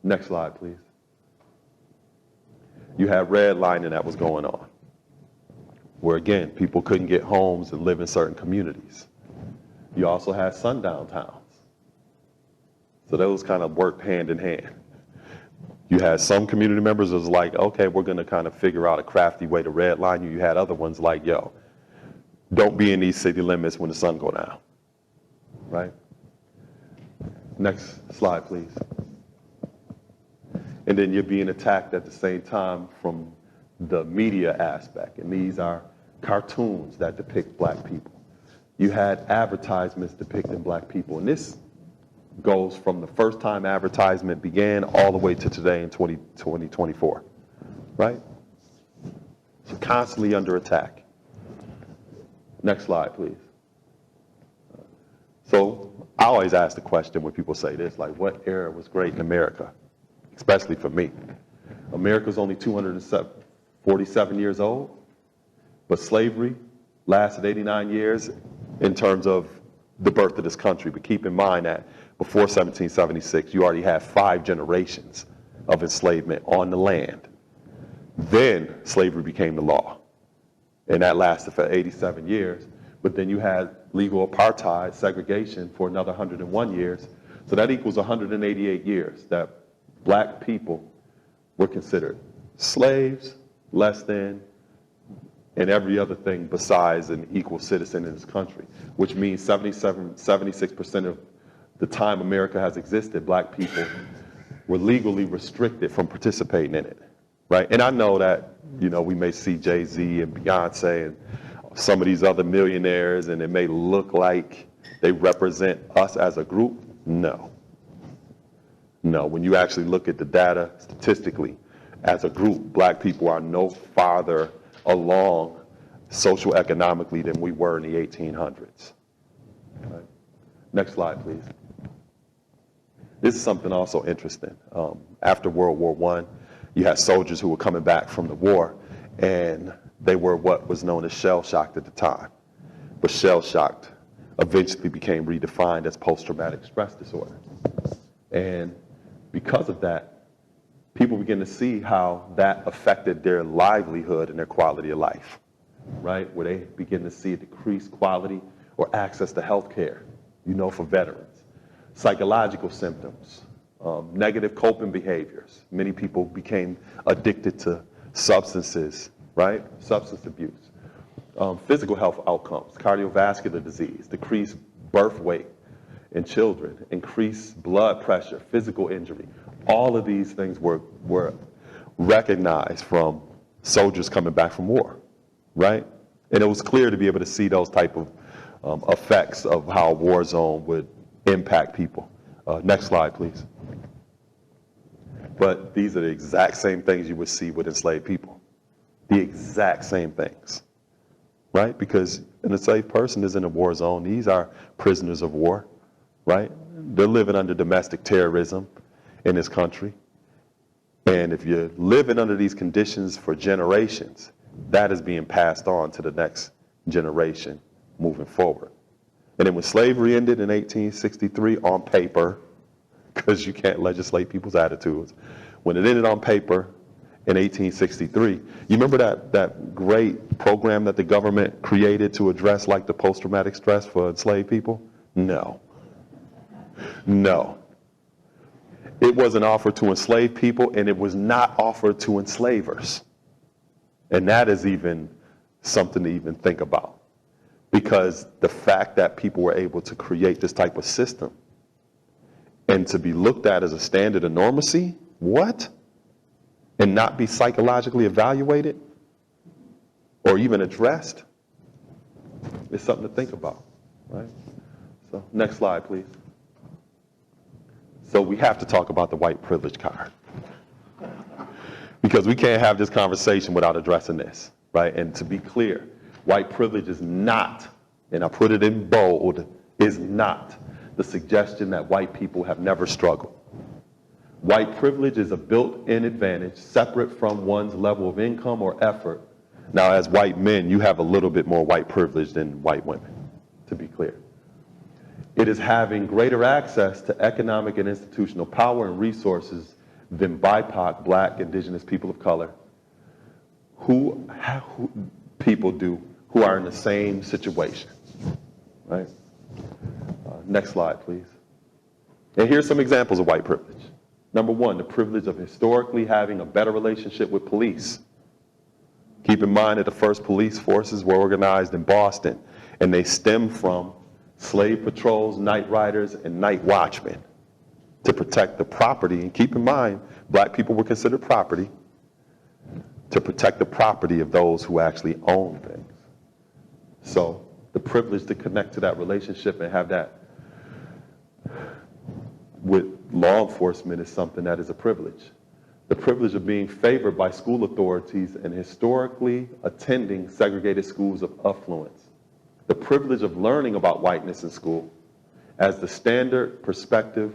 Next slide, please. You had redlining that was going on, where again, people couldn't get homes and live in certain communities. You also had sundown towns. So those kind of worked hand in hand. You had some community members that was like, okay, we're going to kind of figure out a crafty way to redline you. You had other ones like, yo, don't be in these city limits when the sun go down, right? Next slide, please. And then you're being attacked at the same time from the media aspect. And these are cartoons that depict black people. You had advertisements depicting black people. And this goes from the first time advertisement began all the way to today in 2024, right? So constantly under attack. Next slide, please. So I always ask the question when people say this, like, what era was great in America? Especially for me. America's only 247 years old, but slavery lasted 89 years in terms of the birth of this country. But keep in mind that before 1776, you already had 5 generations of enslavement on the land. Then slavery became the law, and that lasted for 87 years. But then you had legal apartheid, segregation, for another 101 years. So that equals 188 years that black people were considered slaves, less than, and every other thing besides an equal citizen in this country, which means 76% of the time America has existed, black people were legally restricted from participating in it, right? And I know that, you know, we may see Jay-Z and Beyonce and some of these other millionaires, and it may look like they represent us as a group. No. No, when you actually look at the data statistically, as a group, black people are no farther along social economically than we were in the 1800s. Right. Next slide, please. This is something also interesting. After World War I, you had soldiers who were coming back from the war, and they were what was known as shell-shocked at the time. But shell-shocked eventually became redefined as post-traumatic stress disorder. And because of that, people begin to see how that affected their livelihood and their quality of life, right? Where they begin to see a decreased quality or access to health care, you know, for veterans. Psychological symptoms, negative coping behaviors. Many people became addicted to substances, right? Substance abuse. Physical health outcomes, cardiovascular disease, decreased birth weight in children, increased blood pressure, physical injury. All of these things were recognized from soldiers coming back from war, right? And it was clear to be able to see those type of effects of how a war zone would impact people. Next slide, please. But these are the exact same things you would see with enslaved people. The exact same things, right? Because an enslaved person is in a war zone. These are prisoners of war, right? They're living under domestic terrorism in this country. And if you're living under these conditions for generations, that is being passed on to the next generation moving forward. And then when slavery ended in 1863 on paper, because you can't legislate people's attitudes, when it ended on paper in 1863, you remember that great program that the government created to address like the post-traumatic stress for enslaved people? No. No. It wasn't offered to enslaved people, and it was not offered to enslavers. And that is even something to even think about. Because the fact that people were able to create this type of system and to be looked at as a standard of normacy, what? And not be psychologically evaluated or even addressed, is something to think about, right? So next slide, please. So we have to talk about the white privilege card, because we can't have this conversation without addressing this, right? And to be clear, white privilege is not, and I put it in bold, is not the suggestion that white people have never struggled. White privilege is a built-in advantage separate from one's level of income or effort. Now, as white men, you have a little bit more white privilege than white women, to be clear. It is having greater access to economic and institutional power and resources than BIPOC, Black, Indigenous people of color, who people do who are in the same situation, right? Next slide, please. And here's some examples of white privilege. Number one, the privilege of historically having a better relationship with police. Keep in mind that the first police forces were organized in Boston, and they stem from slave patrols, night riders, and night watchmen to protect the property. And keep in mind, Black people were considered property, to protect the property of those who actually own things. So the privilege to connect to that relationship and have that with law enforcement is something that is a privilege. The privilege of being favored by school authorities and historically attending segregated schools of affluence. The privilege of learning about whiteness in school as the standard perspective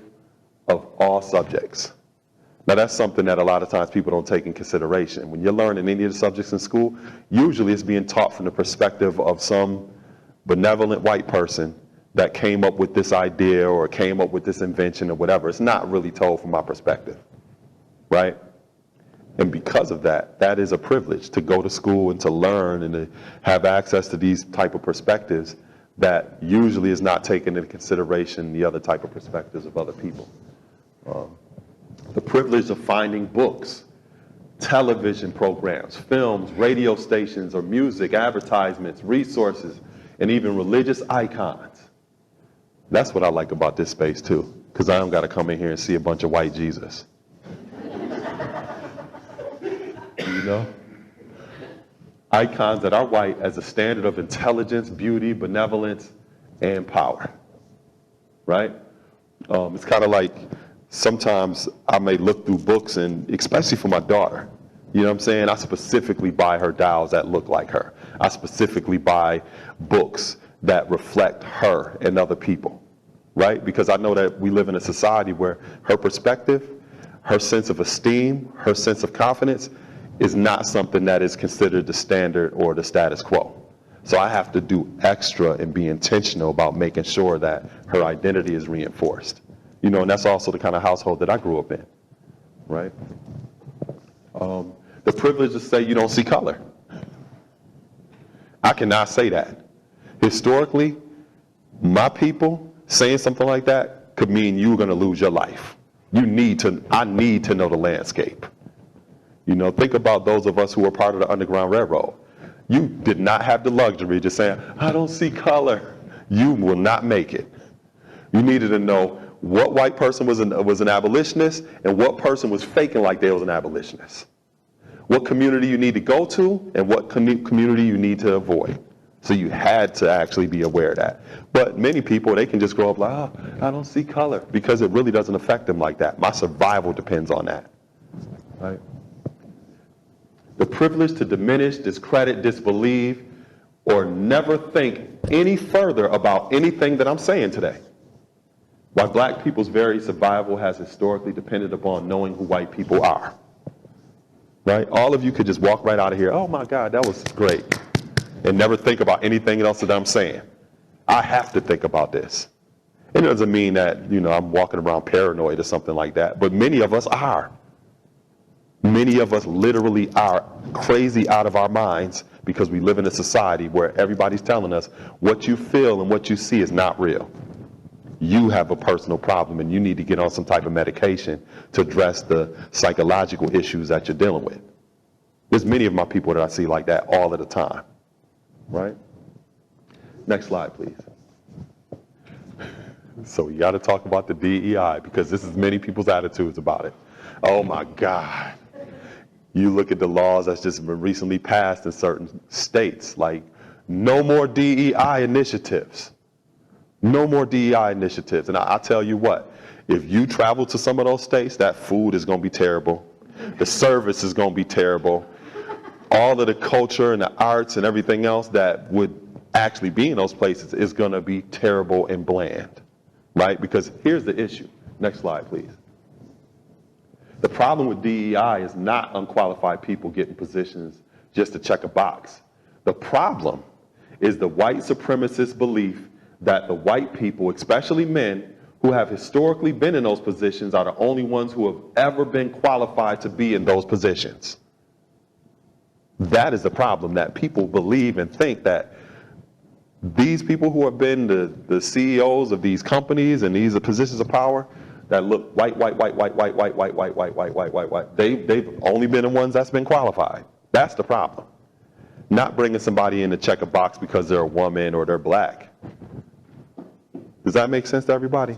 of all subjects. Now that's something that a lot of times people don't take in consideration. When you're learning any of the subjects in school, usually it's being taught from the perspective of some benevolent white person that came up with this idea or came up with this invention or whatever. It's not really told from my perspective, right? And because of that, that is a privilege to go to school and to learn and to have access to these type of perspectives that usually is not taken into consideration the other type of perspectives of other people. The privilege of finding books, television programs, films, radio stations, or music, advertisements, resources, and even religious icons. That's what I like about this space too, because I don't got to come in here and see a bunch of white Jesus. You know? Icons that are white as a standard of intelligence, beauty, benevolence, and power, right? It's kind of like sometimes I may look through books, and especially for my daughter, you know what I'm saying? I specifically buy her dolls that look like her. I specifically buy books that reflect her and other people, right? Because I know that we live in a society where her perspective, her sense of esteem, her sense of confidence is not something that is considered the standard or the status quo. So I have to do extra and be intentional about making sure that her identity is reinforced. You know, and that's also the kind of household that I grew up in, right? The privilege to say you don't see color. I cannot say that. Historically, my people saying something like that could mean you're going to lose your life. I need to know the landscape. You know, think about those of us who were part of the Underground Railroad. You did not have the luxury of just saying, I don't see color. You will not make it. You needed to know what white person was an abolitionist and what person was faking like they was an abolitionist. What community you need to go to and what community you need to avoid. So you had to actually be aware of that. But many people, they can just grow up like, oh, I don't see color, because it really doesn't affect them like that. My survival depends on that, right? The privilege to diminish, discredit, disbelieve, or never think any further about anything that I'm saying today. Why Black people's very survival has historically depended upon knowing who white people are. Right? All of you could just walk right out of here, oh my God, that was great, and never think about anything else that I'm saying. I have to think about this. It doesn't mean that, you know, I'm walking around paranoid or something like that, but many of us are. Many of us literally are crazy out of our minds because we live in a society where everybody's telling us what you feel and what you see is not real. You have a personal problem and you need to get on some type of medication to address the psychological issues that you're dealing with. There's many of my people that I see like that all of the time, right? Next slide, please. So we got to talk about the DEI because this is many people's attitudes about it. Oh my God. You look at the laws that's just been recently passed in certain states, like no more DEI initiatives. No more DEI initiatives. And I tell you what, if you travel to some of those states, that food is going to be terrible. The service is going to be terrible. All of the culture and the arts and everything else that would actually be in those places is going to be terrible and bland, right? Because here's the issue. Next slide, please. The problem with DEI is not unqualified people getting positions just to check a box. The problem is the white supremacist belief that the white people, especially men, who have historically been in those positions are the only ones who have ever been qualified to be in those positions. That is the problem, that people believe and think that these people who have been the CEOs of these companies and these positions of power that look white, they've only been the ones that's been qualified. That's the problem. Not bringing somebody in to check a box because they're a woman or they're black. Does that make sense to everybody?